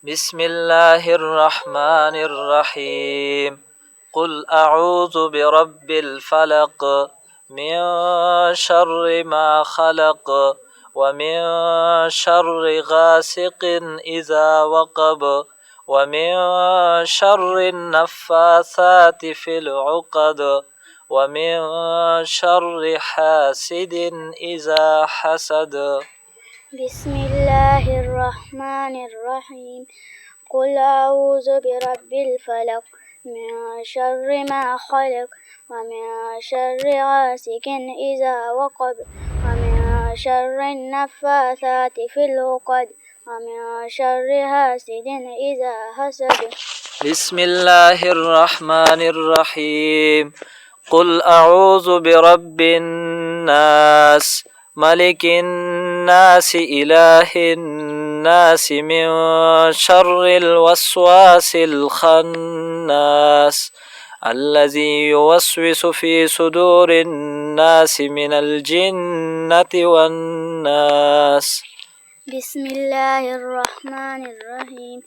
بسم الله الرحمن الرحيم قل أعوذ برب الفلق من شر ما خلق ومن شر غاسق إذا وقب ومن شر النفاثات في العقد ومن شر حاسد إذا حسد. بسم الله الرحمن الرحيم قل أعوذ برب الفلق من شر ما خلق ومن شر غاسق إذا وقب ومن شر النفاثات في العقد ومن شر حاسد إذا حسد. بسم الله الرحمن الرحيم قل أعوذ برب الناس ملك الناس إله الناس من شر الوسواس الخناس الذي يوسوس في صدور الناس من الجنة والناس. بسم الله الرحمن الرحيم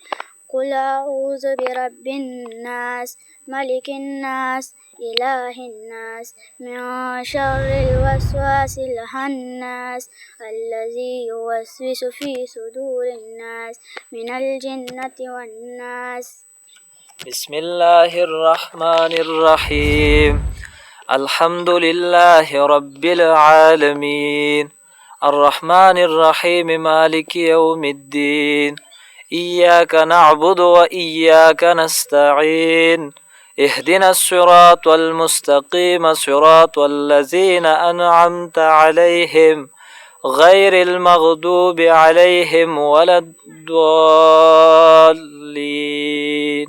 قل أعوذ برب الناس ملك الناس إله الناس من شر الوسواس الخناس الذي يوسوس في صدور الناس من الجنة والناس. بسم الله الرحمن الرحيم الحمد لله رب العالمين الرحمن الرحيم مالك يوم الدين إياك نعبد وإياك نستعين اهدنا الصراط المستقيم صراط الذين أنعمت عليهم غير المغضوب عليهم ولا الضالين.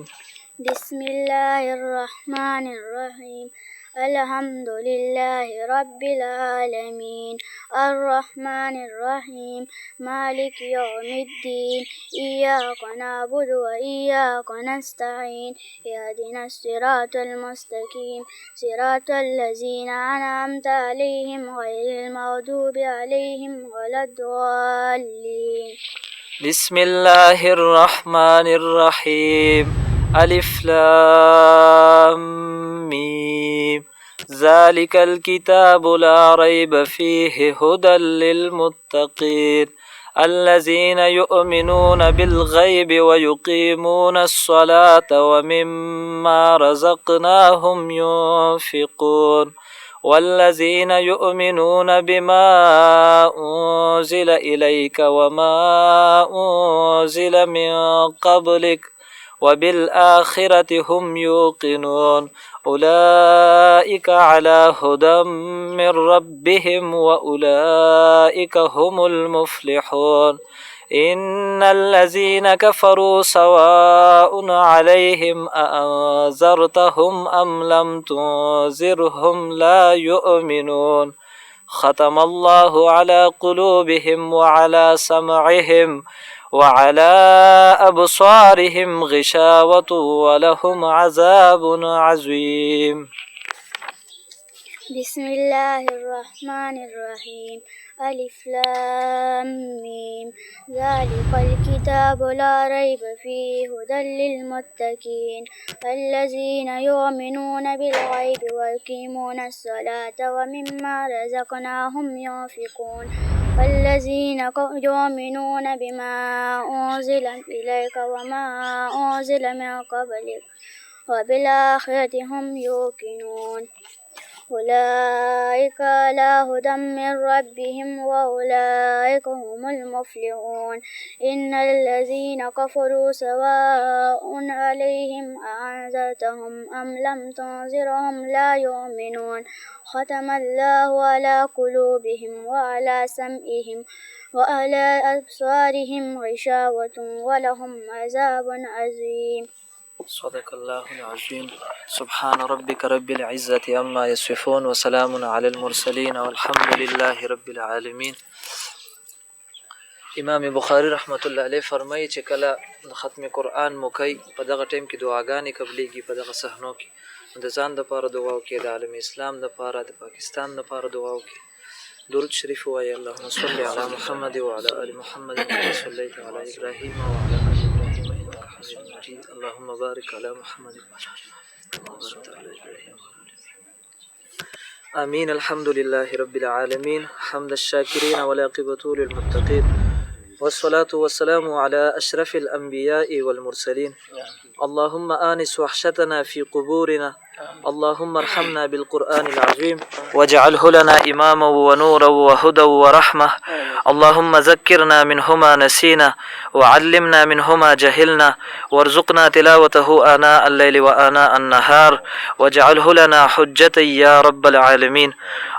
بسم الله الرحمن الرحيم الحمد لله رب العالمين الرحمن الرحيم مالك يوم الدين إياك نعبد وإياك نستعين اهدنا الصراط المستقيم صراط الذين أنعمت عليهم غير المغضوب عليهم ولا الضالين. بسم الله الرحمن الرحيم ألف لام ميم ذلك الكتاب لا ريب فيه هدى للمتقين الذين يؤمنون بالغيب ويقيمون الصلاة ومما رزقناهم ينفقون والذين يؤمنون بما أنزل إليك وما أنزل من قبلك وبالآخرة هم يوقنون أولئك على هدى من ربهم وأولئك هم المفلحون إن الذين كفروا سواء عليهم أأنذرتهم أم لم تنذرهم لا يؤمنون ختم الله على قلوبهم وعلى سمعهم وعلى أبصارهم غشاوة ولهم عذاب عظيم. بسم الله الرحمن الرحيم ألف لام ميم ذلك الكتاب لا ريب فيه هدى للمتقين الذين يؤمنون بالغيب ويقيمون الصلاة ومما رزقناهم ينفقون والذين يؤمنون بما أنزل إليك وما أنزل من قبلك وبالآخرة هم يوقنون أولئك على هدى من ربهم وأولئك هم المفلحون إن الذين كفروا سواء عليهم أأنذرتهم أم لم تنذرهم لا يؤمنون ختم الله على قلوبهم وعلى سمعهم وعلى أبصارهم غشاوة ولهم عذاب عظيم. صدق الله العظيم. سبحان ربك رب العزة عما يصفون وسلام على المرسلين والحمد لله رب العالمين. امام بخاری رحمت الله علیه فرمایي چې کله ختم قرآن مو کوي په دغه ټیم کې دعاګانې قبلېږي په دغه صحنو کې د ځان دپاره دعا وکړئ د عالم اسلام دپاره د پاکستان دپاره دعا وکړئ درود شریف ووایئ اللهم صل علی محمد وعلى آل محمد كما صليت على إبراهيم وعلى آل إبراهيم اللهم بارك على محمد وبارك على إبراهيم. آمين. الحمد لله رب العالمين حمد الشاكرين والعاقبة للمتقين والصلاة والسلام على أشرف الأنبياء والمرسلين. اللهم آنس وحشتنا في قبورنا، اللهم ارحمنا بالقرآن العظيم واجعله لنا إماما ونورا وهدى ورحمة. اللهم ذكرنا منهما نسينا وعلمنا منهما جهلنا وارزقنا تلاوته آناء الليل وآناء النهار واجعله لنا حجة يا رب العالمين.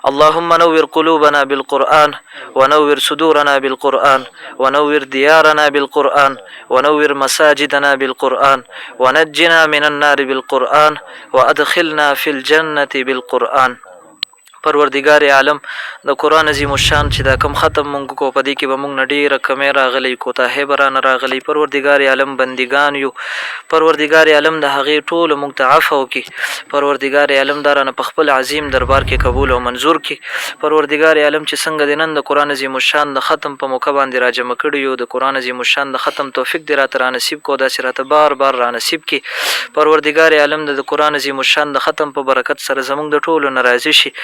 اللهم نور قلوبنا بالقرآن ونور صدورنا بالقرآن ونور ديارنا بالقرآن ونور مساجدنا بالقرآن ونجنا من النار بالقرآن وأدخلنا في الجنة بالقرآن. پروردگار عالم د قرآن عظیم الشان چې دا کم ختم مونږ کو په دې کې به مونږ نه ډېره کمې راغلی کوتاهۍ به رانه راغلی. پروردگار عالم بندګان یو، پروردگار عالم د هغې ټولو مونږ ته عفو وکړي. پروردگار عالم دا رانه په خپل عظیم دربار کې قبول او منظور کړي. پروردگار عالم چې څنګه د نن د قرآن عظیم الشان د ختم په موقع باندې راجمع کړي یو، د قرآن عظیم الشان د ختم توفیق دې راته رانصیب کو، داسې راته بار بار رانصیب کړي. پروردگار عالم د قرآن عظیم الشان د ختم په برکت سره زمونږ د ټولو نه راضي شي.